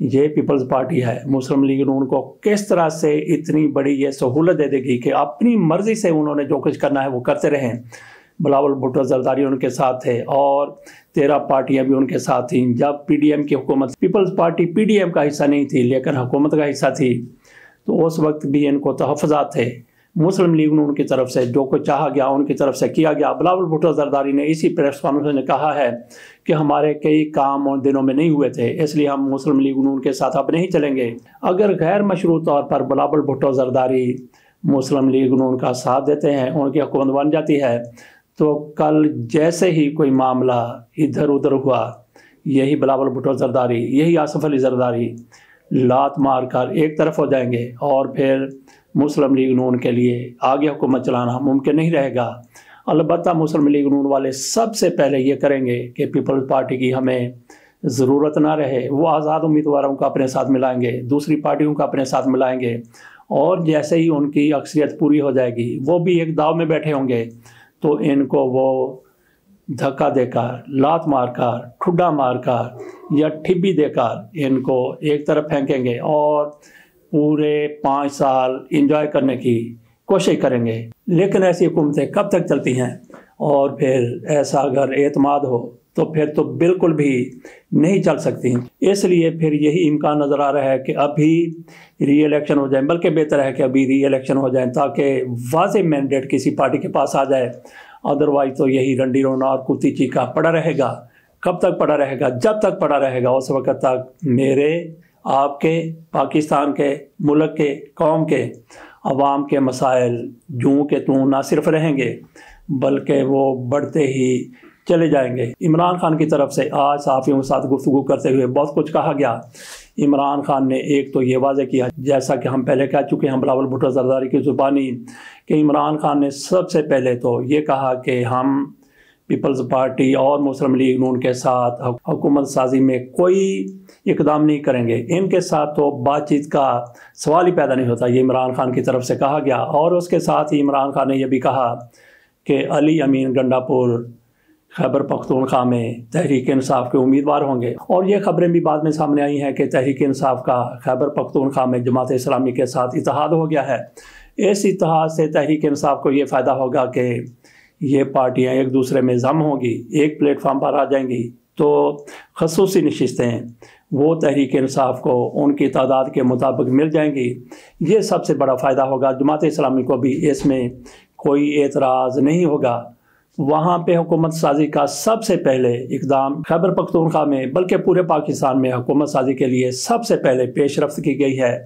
یہ Peoples party ہے، مسلم league نون کو کس طرح سے اتنی بڑی یہ سہولت دے دے گی کہ اپنی مرضی سے انہوں نے جو کچھ کرنا ہے وہ کرتے رہیں۔ بلاول بھٹو زرداری ان کے ساتھ تھے اور 13 پارٹیاں بھی ان کے ساتھ تھیں۔ جب پی ڈی ایم کی حکومت، Peoples Party P D M کا حصہ نہیں تھی لیکن حکومت کا حصہ تھی، تو اس وقت بھی ان کو تحفظات تھے مسلم لیگ نون کی طرف سے، جو کچھ چاہا گیا ان کی طرف سے کیا گیا۔ بلاول بھٹو زرداری نے اسی پریس کانفرنس میں کہا ہے کہ ہمارے کئی کام ان دنوں میں نہیں ہوئے تھے، اس لیے ہم مسلم لیگ نون کے ساتھ اب نہیں چلیں گے۔ اگر غیر مشروع طور پر بلاول بھٹو زرداری مسلم لیگ نون کا ساتھ دیتے ہیں، ان کی حکومت بن جاتی ہے، تو کل جیسے ہی کوئی معاملہ ادھر ادھر ہوا، یہی بلاول بھٹو زرداری، یہی آصف علی زرداری لات مار کر ایک طرف ہو جائیں گے اور پھر مسلم لیگ نون کے لیے آگے حکومت چلانا ممکن نہیں رہے گا۔ البتہ مسلم لیگ نون والے سب سے پہلے یہ کریں گے کہ پیپلز پارٹی کی ہمیں ضرورت نہ رہے، وہ آزاد امیدواروں کو اپنے ساتھ ملائیں گے، دوسری پارٹیوں کو اپنے ساتھ ملائیں گے، اور جیسے ہی ان کی اکثریت پوری ہو جائے گی، وہ بھی ایک داؤ میں بیٹھے ہوں گے، تو ان کو وہ دھکا دے کر، لات مار کر، ٹھڈا مار کر یا ٹھبی دے کر ان کو ایک طرف پھینکیں گے اور پورے 5 سال انجوائے کرنے کی کوشش کریں گے۔ لیکن ایسی حکومتیں کب تک چلتی ہیں؟ اور پھر ایسا اگر اعتماد ہو تو پھر تو بالکل بھی نہیں چل سکتی۔ اس لیے پھر یہی امکان نظر آ رہا ہے کہ ابھی ری الیکشن ہو جائیں، بلکہ بہتر ہے کہ ابھی ری الیکشن ہو جائیں تاکہ واضح مینڈیٹ کسی پارٹی کے پاس آ جائے۔ ادروائز تو یہی رنڈی رونا اور کتی چیخا پڑا رہے گا۔ کب تک پڑا رہے گا؟ جب تک پڑا رہے گا اس وقت تک میرے، آپ کے، پاکستان کے، ملک کے، قوم کے، عوام کے مسائل جوں کہ توں نہ صرف رہیں گے بلکہ وہ بڑھتے ہی چلے جائیں گے۔ عمران خان کی طرف سے آج صحافیوں کے ساتھ گفتگو کرتے ہوئے بہت کچھ کہا گیا۔ عمران خان نے ایک تو یہ واضح کیا، جیسا کہ ہم پہلے کہہ چکے ہیں بلاول بھٹو زرداری کی زبانی، کہ عمران خان نے سب سے پہلے تو یہ کہا کہ ہم پیپلز پارٹی اور مسلم لیگ نون کے ساتھ حکومت سازی میں کوئی اقدام نہیں کریں گے، ان کے ساتھ تو بات چیت کا سوال ہی پیدا نہیں ہوتا، یہ عمران خان کی طرف سے کہا گیا۔ اور اس کے ساتھ ہی عمران خان نے یہ بھی کہا کہ علی امین گنڈا پور خیبر پختونخوا میں تحریک انصاف کے امیدوار ہوں گے، اور یہ خبریں بھی بعد میں سامنے آئی ہیں کہ تحریک انصاف کا خیبر پختونخوا میں جماعت اسلامی کے ساتھ اتحاد ہو گیا ہے۔ اس اتحاد سے تحریک انصاف کو یہ فائدہ ہوگا کہ یہ پارٹیاں ایک دوسرے میں ضم ہوں گی، ایک پلیٹ فارم پر آ جائیں گی، تو خصوصی نشستیں وہ تحریک انصاف کو ان کی تعداد کے مطابق مل جائیں گی۔ یہ سب سے بڑا فائدہ ہوگا، جماعت اسلامی کو بھی اس میں کوئی اعتراض نہیں ہوگا۔ وہاں پہ حکومت سازی کا سب سے پہلے اقدام خیبر پختونخوا میں بلکہ پورے پاکستان میں حکومت سازی کے لیے سب سے پہلے پیش رفت کی گئی ہے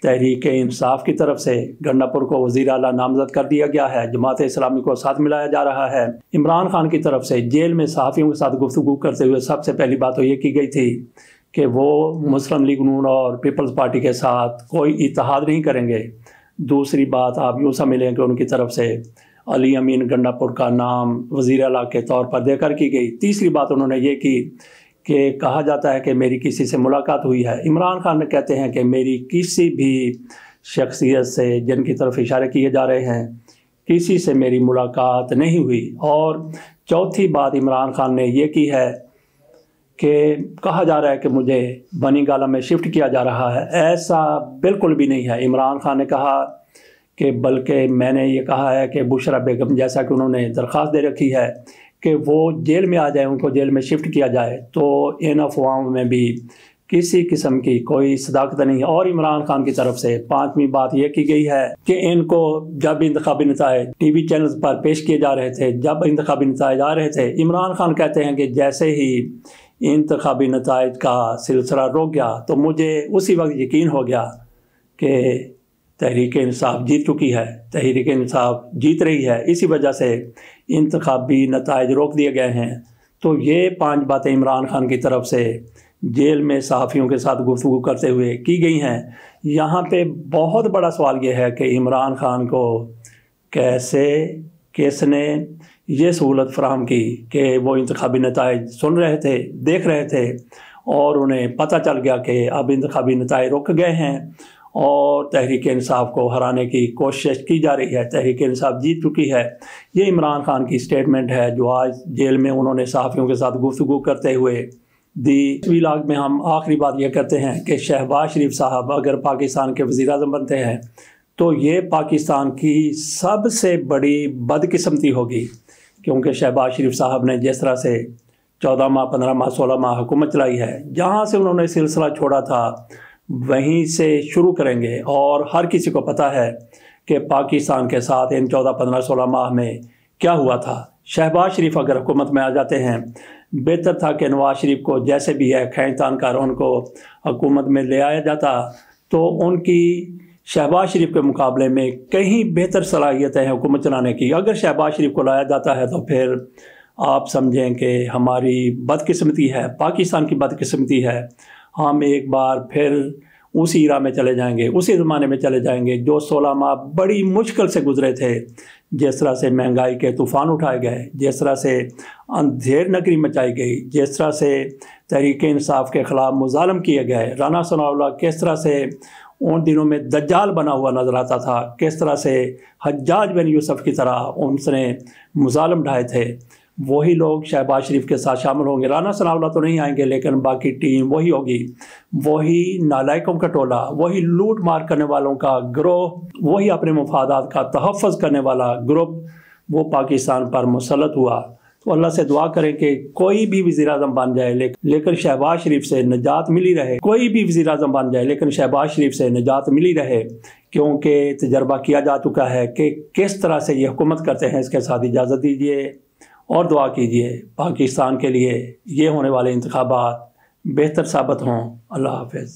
تحریک انصاف کی طرف سے۔ گنڈا پور کو وزیر اعلیٰ نامزد کر دیا گیا ہے، جماعت اسلامی کو ساتھ ملایا جا رہا ہے۔ عمران خان کی طرف سے جیل میں صحافیوں کے ساتھ گفتگو کرتے ہوئے سب سے پہلی بات تو یہ کی گئی تھی کہ وہ مسلم لیگ نون اور پیپلز پارٹی کے ساتھ کوئی اتحاد نہیں کریں گے۔ دوسری بات آپ یوں سمجھیں کہ ان کی طرف سے علی امین گنڈا پور کا نام وزیر اعلیٰ کے طور پر دے کر کی گئی۔ تیسری بات انہوں نے یہ کی کہ کہا جاتا ہے کہ میری کسی سے ملاقات ہوئی ہے۔ عمران خان کہتے ہیں کہ میری کسی بھی شخصیت سے جن کی طرف اشارے کیے جا رہے ہیں کسی سے میری ملاقات نہیں ہوئی۔ اور چوتھی بات عمران خان نے یہ کی ہے کہ کہا جا رہا ہے کہ مجھے بنی گالہ میں شفٹ کیا جا رہا ہے، ایسا بالکل بھی نہیں ہے۔ عمران خان نے کہا کہ بلکہ میں نے یہ کہا ہے کہ بشرا بیگم جیسا کہ انہوں نے درخواست دے رکھی ہے کہ وہ جیل میں آ جائیں، ان کو جیل میں شفٹ کیا جائے، تو ان افواہوں میں بھی کسی قسم کی کوئی صداقت نہیں ہے۔ اور عمران خان کی طرف سے پانچویں بات یہ کی گئی ہے کہ ان کو جب انتخابی نتائج ٹی وی چینلز پر پیش کیے جا رہے تھے، جب انتخابی نتائج آ رہے تھے، عمران خان کہتے ہیں کہ جیسے ہی انتخابی نتائج کا سلسلہ رک گیا تو مجھے اسی وقت یقین ہو گیا کہ تحریک انصاف جیت چکی ہے، تحریک انصاف جیت رہی ہے، اسی وجہ سے انتخابی نتائج روک دیے گئے ہیں۔ تو یہ 5 باتیں عمران خان کی طرف سے جیل میں صحافیوں کے ساتھ گفتگو کرتے ہوئے کی گئی ہیں۔ یہاں پہ بہت بڑا سوال یہ ہے کہ عمران خان کو کیسے، کس نے یہ سہولت فراہم کی کہ وہ انتخابی نتائج سن رہے تھے، دیکھ رہے تھے، اور انہیں پتہ چل گیا کہ اب انتخابی نتائج رک گئے ہیں اور تحریک انصاف کو ہرانے کی کوشش کی جا رہی ہے، تحریک انصاف جیت چکی ہے۔ یہ عمران خان کی سٹیٹمنٹ ہے جو آج جیل میں انہوں نے صحافیوں کے ساتھ گفتگو کرتے ہوئے ویلاگ میں ہم آخری بات یہ کرتے ہیں کہ شہباز شریف صاحب اگر پاکستان کے وزیر اعظم بنتے ہیں تو یہ پاکستان کی سب سے بڑی بدقسمتی ہوگی، کیونکہ شہباز شریف صاحب نے جس طرح سے 14 ماہ 15 ماہ 16 ماہ حکومت چلائی ہے، جہاں سے انہوں نے سلسلہ چھوڑا تھا وہیں سے شروع کریں گے، اور ہر کسی کو پتہ ہے کہ پاکستان کے ساتھ ان 14 15 16 ماہ میں کیا ہوا تھا۔ شہباز شریف اگر حکومت میں آ جاتے ہیں، بہتر تھا کہ نواز شریف کو جیسے بھی ہے کھینچ تان کر ان کو حکومت میں لے آیا جاتا، تو ان کی شہباز شریف کے مقابلے میں کہیں بہتر صلاحیتیں ہیں حکومت چلانے کی۔ اگر شہباز شریف کو لایا جاتا ہے تو پھر آپ سمجھیں کہ ہماری بدقسمتی ہے، پاکستان کی بدقسمتی ہے، ہم ایک بار پھر اسی ایرا میں چلے جائیں گے، اسی زمانے میں چلے جائیں گے جو 16 ماہ بڑی مشکل سے گزرے تھے، جس طرح سے مہنگائی کے طوفان اٹھائے گئے، جس طرح سے اندھیر نگری مچائی گئی، جس طرح سے تحریک انصاف کے خلاف مظالم کیے گئے، رانا ثناء اللہ کس طرح سے ان دنوں میں دجال بنا ہوا نظر آتا تھا، کس طرح سے حجاج بن یوسف کی طرح ان نے مظالم ڈھائے تھے، وہی لوگ شہباز شریف کے ساتھ شامل ہوں گے۔ رانا ثناء اللہ تو نہیں آئیں گے، لیکن باقی ٹیم وہی ہوگی، وہی نالائقوں کا ٹولہ، وہی لوٹ مار کرنے والوں کا گروہ، وہی اپنے مفادات کا تحفظ کرنے والا گروپ وہ پاکستان پر مسلط ہوا۔ تو اللہ سے دعا کریں کہ کوئی بھی وزیر اعظم بن جائے لیکن شہباز شریف سے نجات ملی رہے، کوئی بھی وزیر اعظم بن جائے لیکن شہباز شریف سے نجات ملی رہے، کیونکہ تجربہ کیا جا چکا ہے کہ کس طرح سے یہ حکومت کرتے ہیں۔ اس کے ساتھ اجازت دیجیے اور دعا کیجیے پاکستان کے لیے یہ ہونے والے انتخابات بہتر ثابت ہوں۔ اللہ حافظ۔